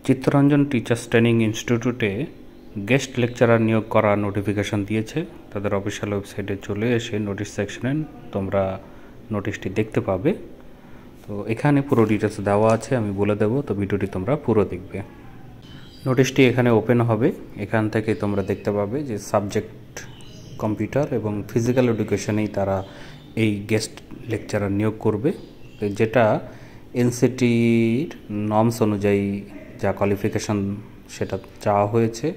Chittaranjan teachers training ইনস্টিটিউটে guest lecturer নিয়োগ করা নোটিফিকেশন দিয়েছে। তাদের অফিসিয়াল ওয়েবসাইটে চলে এসে নোটিশ সেকশনে তোমরা নোটিশটি দেখতে পাবে। তো এখানে পুরো ডিটেলস দেওয়া আছে, আমি বলে দেব, তো ভিডিওটি তোমরা পুরো দেখবে। নোটিশটি এখানে ওপেন হবে, এখান থেকে তোমরা দেখতে পাবে যে সাবজেক্ট কম্পিউটার এবং ফিজিক্যাল এডুকেশনেই তারা এই গেস্ট লেকচারার নিয়োগ করবে, যেটা এনসিটির নর্মস অনুযায়ী যা কোয়ালিফিকেশন সেটা চাওয়া হয়েছে।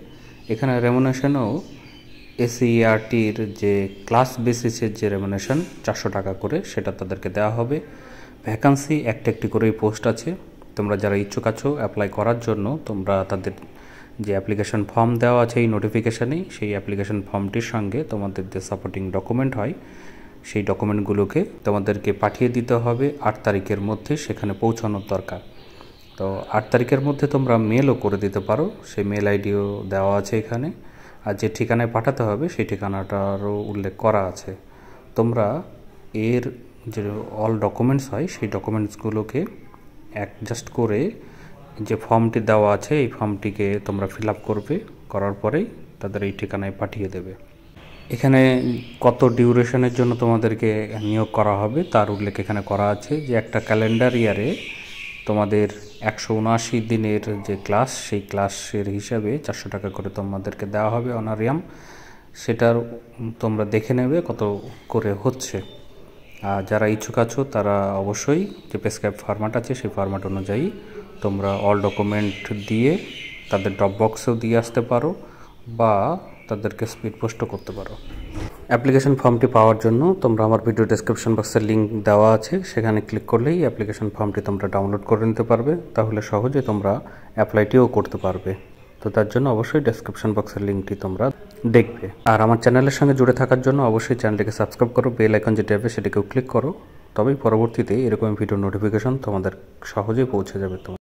এখানে রেমুনেশনও এসইআরটির যে ক্লাস বেসিসের যে রেমুনেশন 400 টাকা করে সেটা তাদেরকে দেওয়া হবে। ভ্যাকান্সি একটি করেই পোস্ট আছে। তোমরা যারা ইচ্ছুক আছো অ্যাপ্লাই করার জন্য, তোমরা তাদের যে অ্যাপ্লিকেশন ফর্ম দেওয়া আছে এই নোটিফিকেশানেই, সেই অ্যাপ্লিকেশন ফর্মটির সঙ্গে তোমাদের যে সাপোর্টিং ডকুমেন্ট হয় সেই ডকুমেন্টগুলোকে তোমাদেরকে পাঠিয়ে দিতে হবে 8 তারিখের মধ্যে, সেখানে পৌঁছানোর দরকার। তো 8 তারিখের মধ্যে তোমরা মেলও করে দিতে পারো, সেই মেল আইডিও দেওয়া আছে এখানে। আর যে ঠিকানায় পাঠাতে হবে সেই ঠিকানাটারও উল্লেখ করা আছে। তোমরা এর যে অল ডকুমেন্টস হয় সেই ডকুমেন্টসগুলোকে অ্যাডজাস্ট করে যে ফর্মটি দেওয়া আছে এই ফর্মটিকে তোমরা ফিল আপ করবে, করার পরেই তাদের এই ঠিকানায় পাঠিয়ে দেবে। এখানে কত ডিউরেশনের জন্য তোমাদেরকে নিয়োগ করা হবে তার উল্লেখ এখানে করা আছে, যে একটা ক্যালেন্ডার ইয়ারে তোমাদের 179 দিনের যে ক্লাস, সেই ক্লাসের হিসাবে 400 টাকা করে তোমাদেরকে দেওয়া হবে অনারিয়াম। সেটার তোমরা দেখে নেবে কত করে হচ্ছে। আর যারা ইচ্ছুক আছো তারা অবশ্যই যে প্রেসক্রাইব ফরম্যাট আছে সেই ফরম্যাট অনুযায়ী তোমরা অল ডকুমেন্ট দিয়ে তাদের ড্রপ বক্সেও দিয়ে আসতে পারো বা তাদেরকে স্পিড পোস্টও করতে পারো। অ্যাপ্লিকেশন ফর্মটি পাওয়ার জন্য তোমরা আমার ভিডিও ডেসক্রিপশন বক্সের লিঙ্ক দেওয়া আছে, সেখানে ক্লিক করলেই অ্যাপ্লিকেশন ফর্মটি তোমরা ডাউনলোড করে নিতে পারবে। তাহলে সহজে তোমরা অ্যাপ্লাইটিও করতে পারবে। তো তার জন্য অবশ্যই ডেসক্রিপশন বক্সের লিঙ্কটি তোমরা দেখবে। আর আমার চ্যানেলের সঙ্গে জুড়ে থাকার জন্য অবশ্যই চ্যানেলটিকে সাবস্ক্রাইব করো, বেল আইকন যেটা হবে সেটাকেও ক্লিক করো, তবেই পরবর্তীতে এরকম ভিডিও নোটিফিকেশন তোমাদের সহজেই পৌঁছে যাবে।